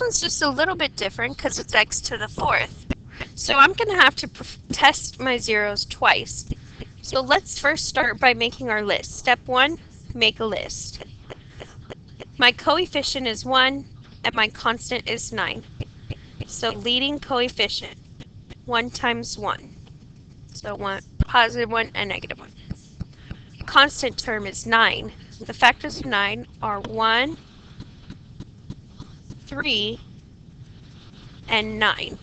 one's just a little bit different because it's x to the fourth. So I'm going to have to test my zeros twice. So let's first start by making our list. Step 1, make a list. My coefficient is 1 and my constant is 9. So leading coefficient, 1 times 1. So positive 1 and negative 1. Constant term is 9. The factors of 9 are 1, 3, and 9.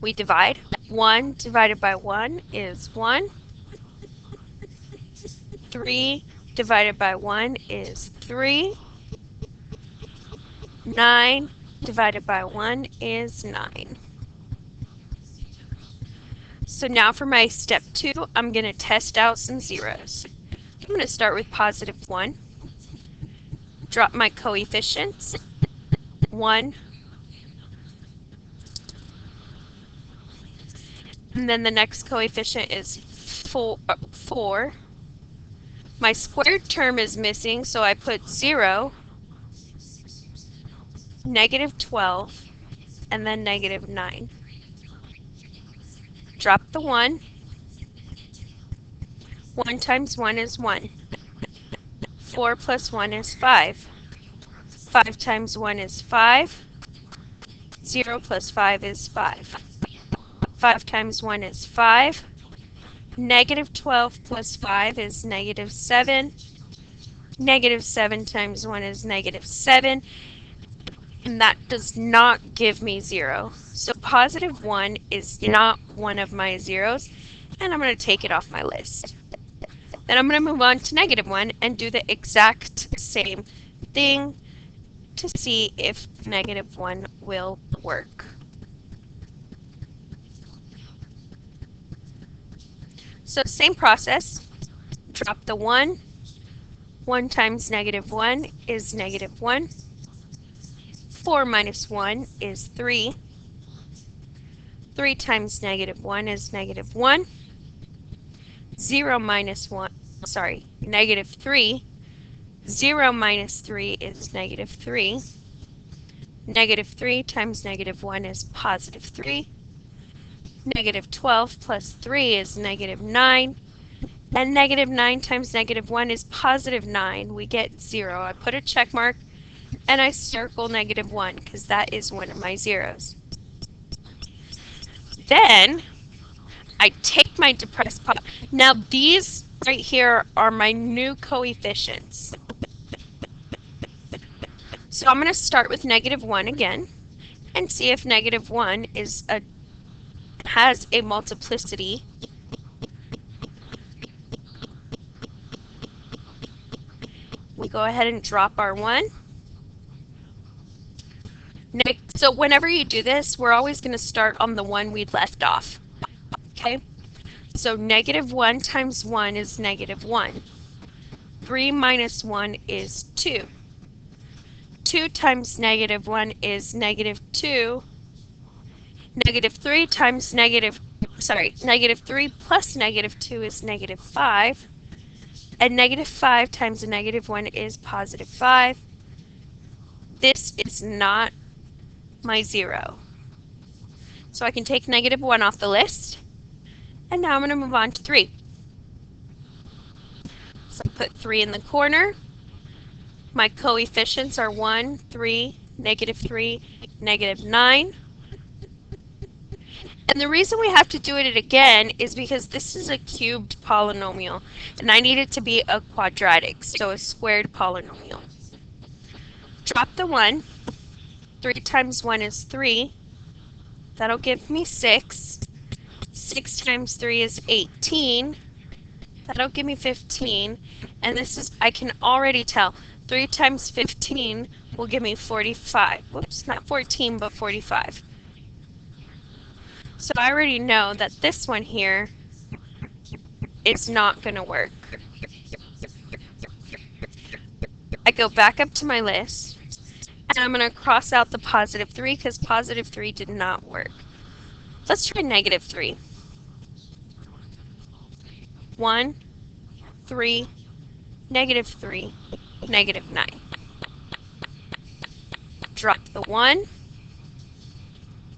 We divide. 1 divided by 1 is 1. 3 divided by 1 is 3. 9 divided by 1 is 9. So now for my step 2, I'm going to test out some zeros. I'm going to start with positive 1. Drop my coefficients. 1. And then the next coefficient is 4. My squared term is missing, so I put 0, negative 12, and then negative 9. Drop the 1. 1 times 1 is 1. 4 plus 1 is 5. 5 times 1 is 5. 0 plus 5 is 5. 5 times 1 is 5. Negative 12 plus 5 is negative 7. Negative 7 times 1 is negative 7. And that does not give me 0. So positive 1 is not one of my zeros, and I'm going to take it off my list. Then I'm going to move on to negative 1 and do the exact same thing to see if negative 1 will work. So same process. Drop the 1. 1 times negative 1 is negative 1. 4 minus 1 is 3. 3 times negative 1 is negative 1. 0 minus 1, negative 3. 0 minus 3 is negative 3. Negative 3 times negative 1 is positive 3. Negative 12 plus 3 is negative 9. And negative 9 times negative 1 is positive 9. We get 0. I put a check mark and I circle negative 1 because that is one of my zeros. Then I take my depressed Now these right here are my new coefficients. So I'm going to start with negative 1 again and see if negative 1 has a multiplicity. We go ahead and drop our 1. So whenever you do this, we're always going to start on the one we left off. Okay? So negative 1 times 1 is negative 1. 3 minus 1 is 2. 2 times negative 1 is negative 2. Negative 3 times negative 3 plus negative 2 is negative 5. And negative 5 times a negative 1 is positive 5. This is not my 0. So I can take negative 1 off the list. And now I'm going to move on to 3. So I put 3 in the corner. My coefficients are 1, 3, negative 9. And the reason we have to do it again is because this is a cubed polynomial, and I need it to be a quadratic, so a squared polynomial. Drop the 1. 3 times 1 is 3. That'll give me 6. 6 times 3 is 18. That'll give me 15. And this is, I can already tell, 3 times 15 will give me 45. Whoops, not 14, but 45. So I already know that this one here is not going to work. I go back up to my list, and I'm going to cross out the positive 3 because positive 3 did not work. Let's try negative 3. 1, 3, negative 3, negative 9. drop the 1.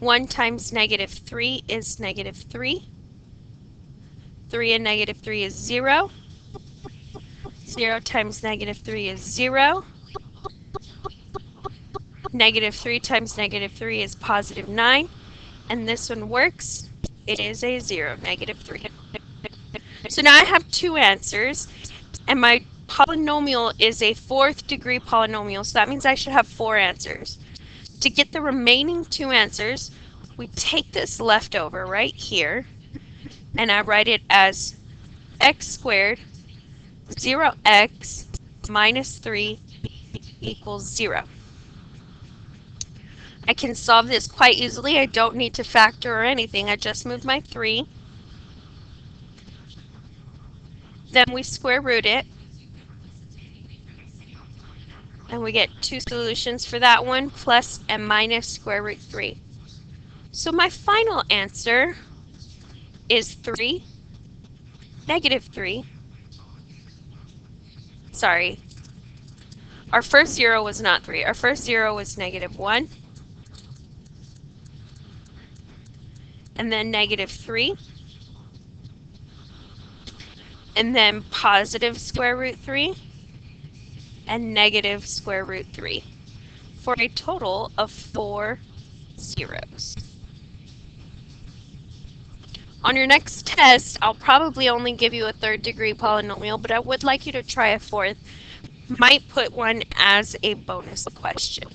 1 times negative 3 is negative 3. 3 and negative 3 is 0. 0 times negative 3 is 0. Negative 3 times negative 3 is positive 9. And this one works. It is a 0, negative 3. So now I have two answers, and my polynomial is a 4th degree polynomial, so that means I should have 4 answers. To get the remaining 2 answers, we take this leftover right here, and I write it as x squared 0x minus 3 equals 0. I can solve this quite easily. I don't need to factor or anything. I just move my 3. Then we square root it. And we get 2 solutions for that one, plus and minus square root 3. So my final answer is 3, negative 3. Sorry. Our first 0 was not 3. Our first 0 was negative 1. And then negative 3. And then positive square root 3. And negative square root 3. For a total of 4 zeros. On your next test, I'll probably only give you a 3rd degree polynomial, but I would like you to try a 4th. Might put one as a bonus question.